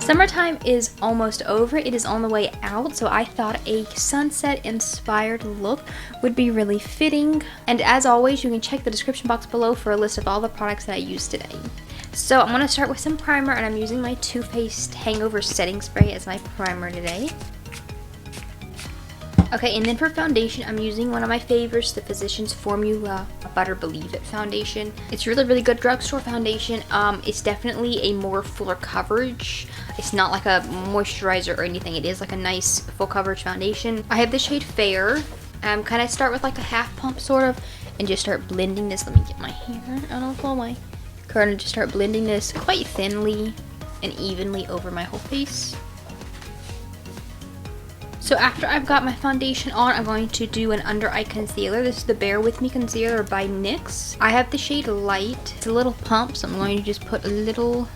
Summertime is almost over. It is on the way out, so I thought a sunset inspired look would be really fitting. And as always, you can check the description box below for a list of all the products that I used today. So I'm going to start with some primer, and I'm using my Too Faced Hangover Setting Spray as my primer today. Okay, and then for foundation, I'm using one of my favorites, the Physicians Formula Butter Believe It foundation. It's really good drugstore foundation. It's definitely a more fuller coverage. It's not like a moisturizer or anything. It is like a nice full coverage foundation. I have the shade Fair. Kind of start with like a half pump sort of, and just start blending this. Let me get my hair out of the way. Kind of just start blending this quite thinly and evenly over my whole face. So after I've got my foundation on, I'm going to do an under eye concealer. This is the Bear With Me concealer by NYX. I have the shade Light. It's a little pump, so I'm going to just put a little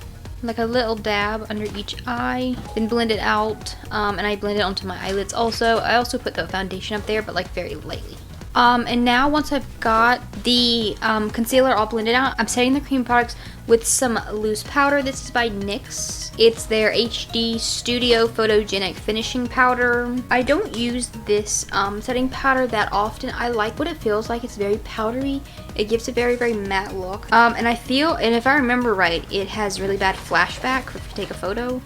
dab under each eye, then blend it out, and I blend it onto my eyelids also. I also put the foundation up there, but like very lightly. And now once I've got the concealer all blended out, I'm setting the cream products with some loose powder. This is by NYX. It's their HD Studio Photogenic Finishing Powder. I don't use this setting powder that often. I like what it feels like. It's very powdery. It gives a very matte look. And I feel, and if I remember right, it has really bad flashback if you take a photo.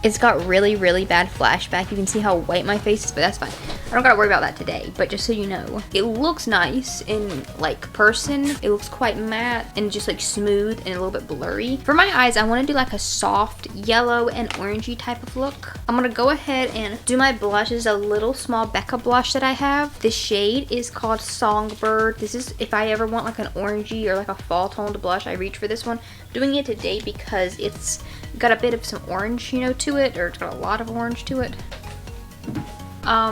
It's got really bad flashback. You can see how white my face is, but that's fine. I don't gotta worry about that today, but just so you know, it looks nice in like person. It looks quite matte and just like smooth and a little bit blurry. For my eyes, I want to do like a soft yellow and orangey type of look. I'm gonna go ahead and do my blush. This is a little small Becca blush that I have. The shade is called Songbird. This is if I ever want like an orangey or like a fall toned blush, I reach for this one. I'm doing it today because it's got a bit of some orange, you know, to it, or it's got a lot of orange to it.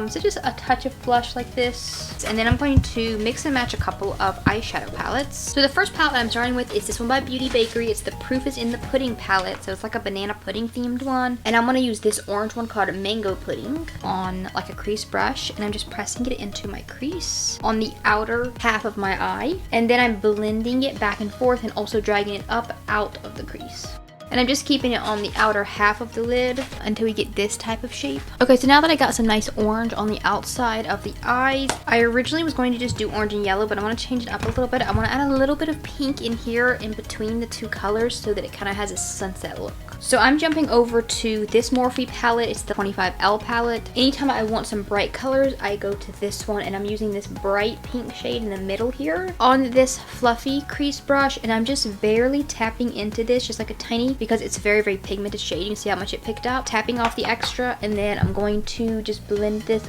So just a touch of blush like this, and then I'm going to mix and match a couple of eyeshadow palettes. So the first palette I'm starting with is this one by Bakerie. It's the Proof is in the Pudding palette, so it's like a banana pudding themed one, and I'm going to use this orange one called Mango Pudding on like a crease brush, and I'm just pressing it into my crease on the outer half of my eye, and then I'm blending it back and forth and also dragging it up out of the crease. And I'm just keeping it on the outer half of the lid until we get this type of shape. Okay, so now that I got some nice orange on the outside of the eyes, I originally was going to just do orange and yellow, but I want to change it up a little bit. I want to add a little bit of pink in here in between the two colors so that it kind of has a sunset look. So I'm jumping over to this Morphe palette. It's the 25L palette. Anytime I want some bright colors, I go to this one, and I'm using this bright pink shade in the middle here on this fluffy crease brush, and I'm just barely tapping into this, just like a tiny, because it's very pigmented shade. You can see how much it picked up. Tapping off the extra, and then I'm going to just blend this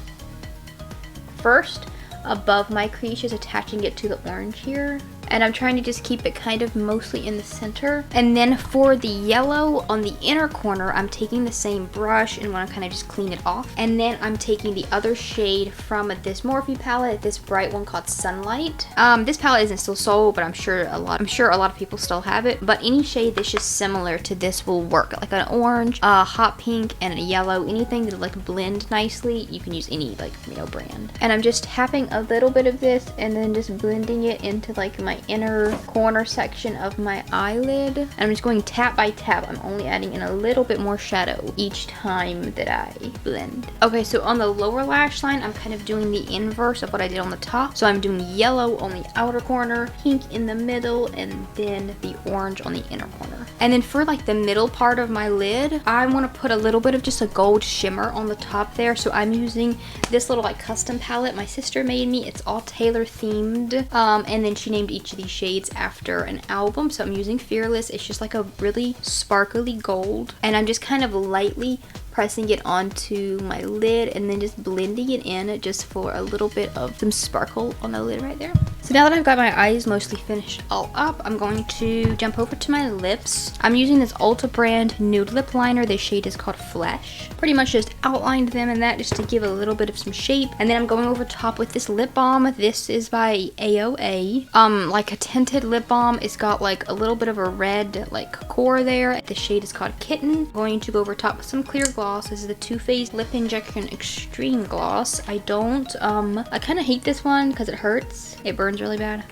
first above my crease, just attaching it to the orange here. And I'm trying to just keep it kind of mostly in the center. And then for the yellow on the inner corner, I'm taking the same brush and want to kind of just clean it off. And then I'm taking the other shade from this Morphe palette, this bright one called Sunlight. This palette isn't still sold, but I'm sure a lot of people still have it. But any shade that's just similar to this will work. Like an orange, a hot pink, and a yellow. Anything that like blend nicely, you can use any like, you know, brand. And I'm just tapping a little bit of this and then just blending it into like my inner corner section of my eyelid. And I'm just going tap by tap. I'm only adding in a little bit more shadow each time that I blend. Okay, so on the lower lash line, I'm kind of doing the inverse of what I did on the top. So I'm doing yellow on the outer corner, pink in the middle, and then the orange on the inner corner. And then for like the middle part of my lid, I want to put a little bit of just a gold shimmer on the top there. So I'm using this little like custom palette my sister made me. It's all Taylor themed, and then she named each of these shades after an album. So I'm using Fearless. It's just like a really sparkly gold, and I'm just kind of lightly pressing it onto my lid and then just blending it in just for a little bit of some sparkle on the lid right there. So now that I've got my eyes mostly finished all up, I'm going to jump over to my lips. I'm using this Ulta brand nude lip liner. The shade is called Flesh. Pretty much just outlined them in that just to give a little bit of some shape. And then I'm going over top with this lip balm. This is by AOA. Like a tinted lip balm. It's got like a little bit of a red like core there. The shade is called Kitten. I'm going to go over top with some clear gloss. This is the Too Faced Lip Injection Extreme Gloss. I kind of hate this one because it hurts. It burns really bad.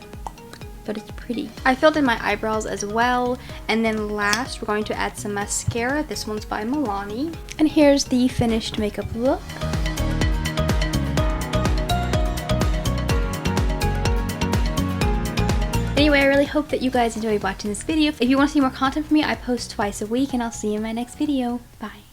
but it's pretty. I filled in my eyebrows as well, and then last we're going to add some mascara. This one's by Milani. And here's the finished makeup look. Anyway, I really hope that you guys enjoyed watching this video. If you want to see more content from me, I post twice a week, and I'll see you in my next video. Bye.